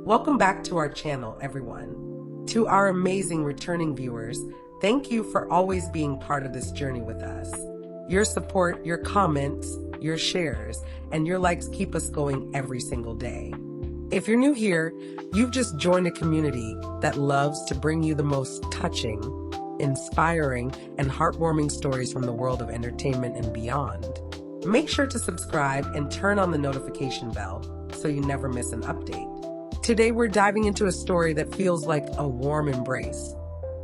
Welcome back to our channel, everyone. To our amazing returning viewers, thank you for always being part of this journey with us. Your support, your comments, your shares, and your likes keep us going every single day. If you're new here, you've just joined a community that loves to bring you the most touching, inspiring, and heartwarming stories from the world of entertainment and beyond. Make sure to subscribe and turn on the notification bell so you never miss an update. Today we're diving into a story that feels like a warm embrace.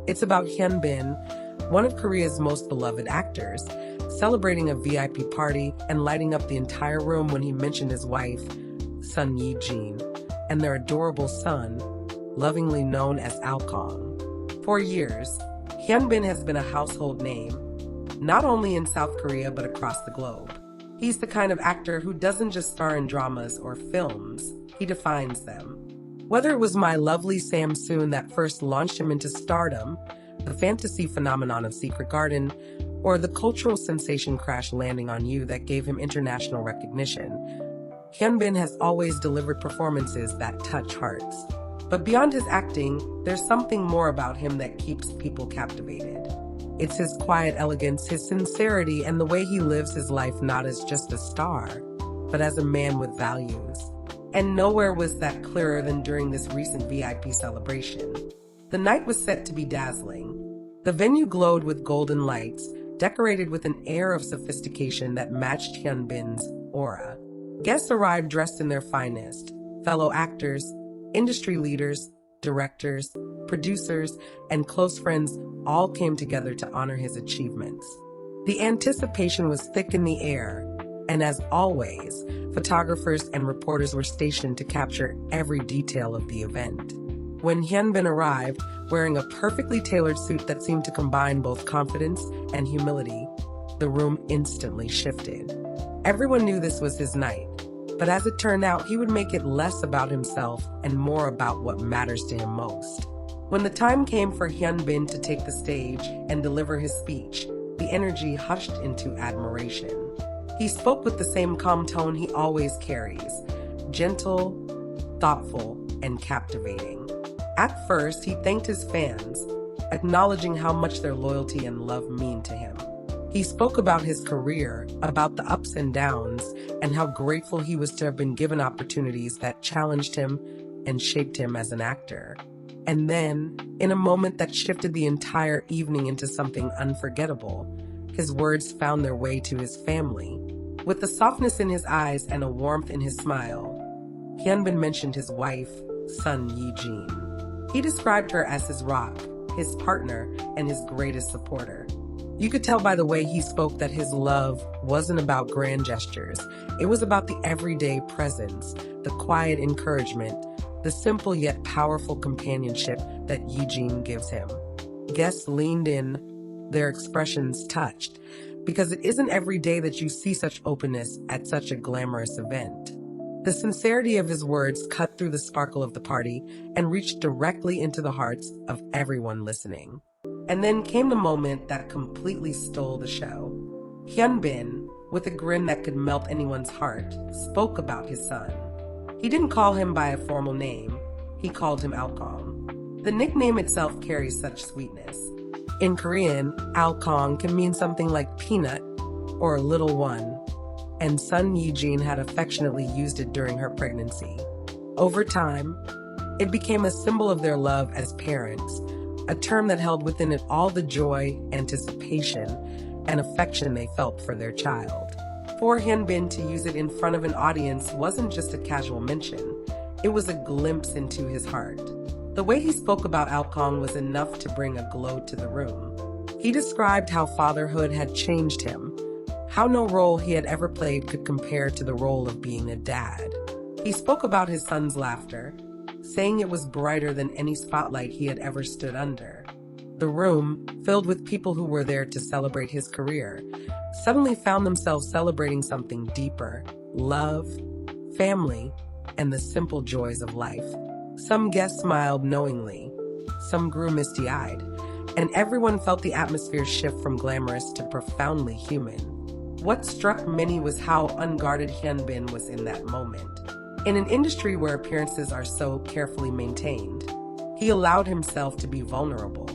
It's about Hyun, one of Korea's most beloved actors, celebrating a VIP party and lighting up the entire room when he mentioned his wife, Son Ye-jin, and their adorable son, lovingly known as Alkong. For years, Hyun has been a household name, not only in South Korea but across the globe. He's the kind of actor who doesn't just star in dramas or films, he defines them. Whether it was My Lovely Samsoon that first launched him into stardom, the fantasy phenomenon of Secret Garden, or the cultural sensation Crash Landing on You that gave him international recognition, Hyun has always delivered performances that touch hearts. But beyond his acting, there's something more about him that keeps people captivated. It's his quiet elegance, his sincerity, and the way he lives his life not as just a star, but as a man with values. And nowhere was that clearer than during this recent VIP celebration. The night was set to be dazzling. The venue glowed with golden lights, decorated with an air of sophistication that matched Hyunbin's aura. Guests arrived dressed in their finest. Fellow actors, industry leaders, directors, producers, and close friends all came together to honor his achievements. The anticipation was thick in the air, and as always, photographers and reporters were stationed to capture every detail of the event. When Hyun arrived, wearing a perfectly tailored suit that seemed to combine both confidence and humility, the room instantly shifted. Everyone knew this was his night, but as it turned out, he would make it less about himself and more about what matters to him most. When the time came for Hyun to take the stage and deliver his speech, the energy hushed into admiration. He spoke with the same calm tone he always carries, gentle, thoughtful, and captivating. At first, he thanked his fans, acknowledging how much their loyalty and love mean to him. He spoke about his career, about the ups and downs, and how grateful he was to have been given opportunities that challenged him and shaped him as an actor. And then, in a moment that shifted the entire evening into something unforgettable, his words found their way to his family. With a softness in his eyes and a warmth in his smile, Hyun mentioned his wife, Son Ye-jin. He described her as his rock, his partner, and his greatest supporter. You could tell by the way he spoke that his love wasn't about grand gestures. It was about the everyday presence, the quiet encouragement, the simple yet powerful companionship that Ye-jin gives him. Guests leaned in, their expressions touched, because it isn't every day that you see such openness at such a glamorous event. The sincerity of his words cut through the sparkle of the party and reached directly into the hearts of everyone listening. And then came the moment that completely stole the show. Hyun, with a grin that could melt anyone's heart, spoke about his son. He didn't call him by a formal name, he called him Alkong. The nickname itself carries such sweetness. In Korean, Alkong can mean something like peanut or little one, and Son Ye-jin had affectionately used it during her pregnancy. Over time, it became a symbol of their love as parents, a term that held within it all the joy, anticipation, and affection they felt for their child. For Hyun to use it in front of an audience wasn't just a casual mention, it was a glimpse into his heart. The way he spoke about Alkong was enough to bring a glow to the room. He described how fatherhood had changed him, how no role he had ever played could compare to the role of being a dad. He spoke about his son's laughter, saying it was brighter than any spotlight he had ever stood under. The room, filled with people who were there to celebrate his career, suddenly found themselves celebrating something deeper: love, family, and the simple joys of life. Some guests smiled knowingly, some grew misty-eyed, and everyone felt the atmosphere shift from glamorous to profoundly human. What struck many was how unguarded Hyun was in that moment. In an industry where appearances are so carefully maintained, he allowed himself to be vulnerable.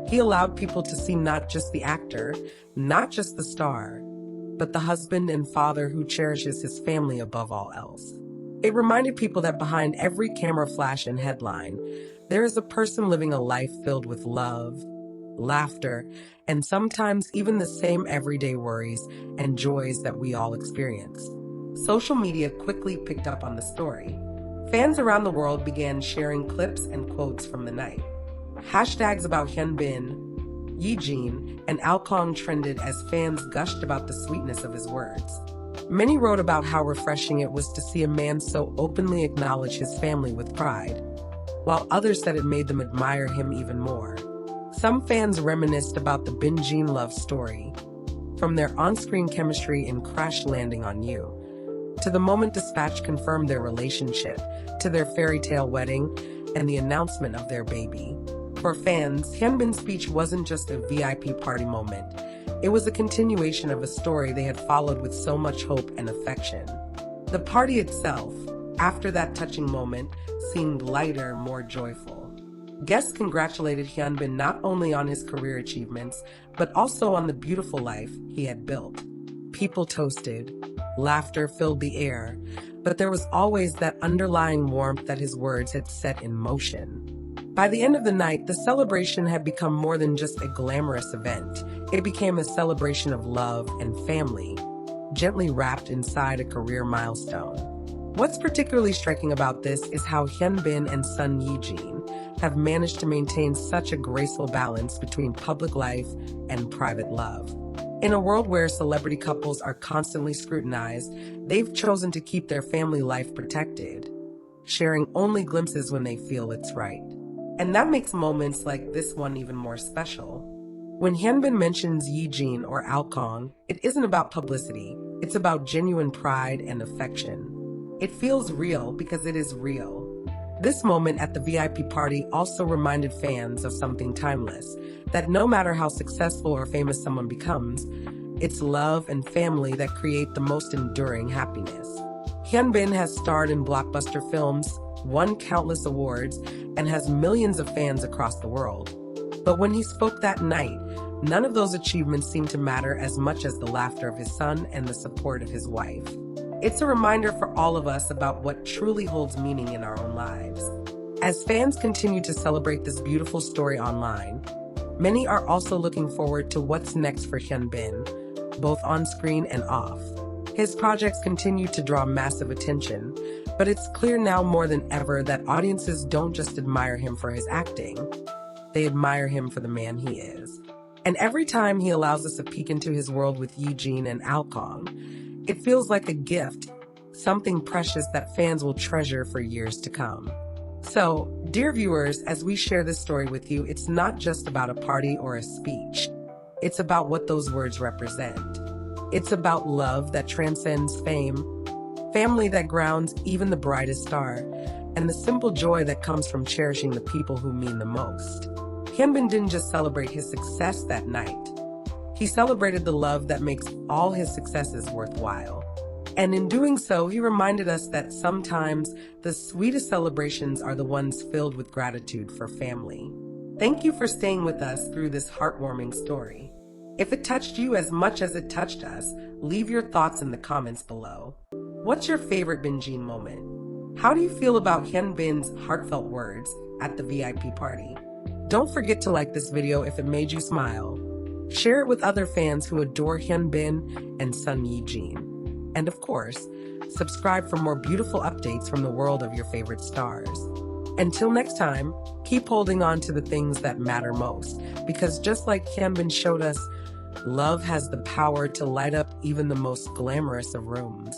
He allowed people to see not just the actor, not just the star, but the husband and father who cherishes his family above all else. It reminded people that behind every camera flash and headline, there is a person living a life filled with love, laughter, and sometimes even the same everyday worries and joys that we all experience. Social media quickly picked up on the story. Fans around the world began sharing clips and quotes from the night. Hashtags about Hyun, Ye-jin, and Alkong trended as fans gushed about the sweetness of his words. Many wrote about how refreshing it was to see a man so openly acknowledge his family with pride, while others said it made them admire him even more. Some fans reminisced about the Bin-jin love story, from their on-screen chemistry in Crash Landing on You, to the moment Dispatch confirmed their relationship, to their fairy tale wedding, and the announcement of their baby. For fans, Hyunbin's speech wasn't just a VIP party moment. It was a continuation of a story they had followed with so much hope and affection. The party itself, after that touching moment, seemed lighter, more joyful. Guests congratulated Hyunbin not only on his career achievements, but also on the beautiful life he had built. People toasted, laughter filled the air, but there was always that underlying warmth that his words had set in motion. By the end of the night, the celebration had become more than just a glamorous event. It became a celebration of love and family, gently wrapped inside a career milestone. What's particularly striking about this is how Hyunbin and Son Ye-jin have managed to maintain such a graceful balance between public life and private love. In a world where celebrity couples are constantly scrutinized, they've chosen to keep their family life protected, sharing only glimpses when they feel it's right. And that makes moments like this one even more special. When Hyunbin mentions Ye-jin or Alkong, it isn't about publicity, it's about genuine pride and affection. It feels real because it is real. This moment at the VIP party also reminded fans of something timeless, that no matter how successful or famous someone becomes, it's love and family that create the most enduring happiness. Hyunbin has starred in blockbuster films, won countless awards, and has millions of fans across the world. But when he spoke that night, none of those achievements seemed to matter as much as the laughter of his son and the support of his wife. It's a reminder for all of us about what truly holds meaning in our own lives. As fans continue to celebrate this beautiful story online, many are also looking forward to what's next for Hyunbin, both on screen and off. His projects continue to draw massive attention, but it's clear now more than ever that audiences don't just admire him for his acting, they admire him for the man he is. And every time he allows us a peek into his world with Ye-jin and Alkong, it feels like a gift, something precious that fans will treasure for years to come. So, dear viewers, as we share this story with you, it's not just about a party or a speech. It's about what those words represent. It's about love that transcends fame, family that grounds even the brightest star, and the simple joy that comes from cherishing the people who mean the most. Hyunbin didn't just celebrate his success that night. He celebrated the love that makes all his successes worthwhile. And in doing so, he reminded us that sometimes the sweetest celebrations are the ones filled with gratitude for family. Thank you for staying with us through this heartwarming story. If it touched you as much as it touched us, leave your thoughts in the comments below. What's your favorite Bin-jin moment? How do you feel about Hyunbin's heartfelt words at the VIP party? Don't forget to like this video if it made you smile. Share it with other fans who adore Hyunbin and Son Ye-jin. And of course, subscribe for more beautiful updates from the world of your favorite stars. Until next time, keep holding on to the things that matter most, because just like Hyunbin showed us, love has the power to light up even the most glamorous of rooms.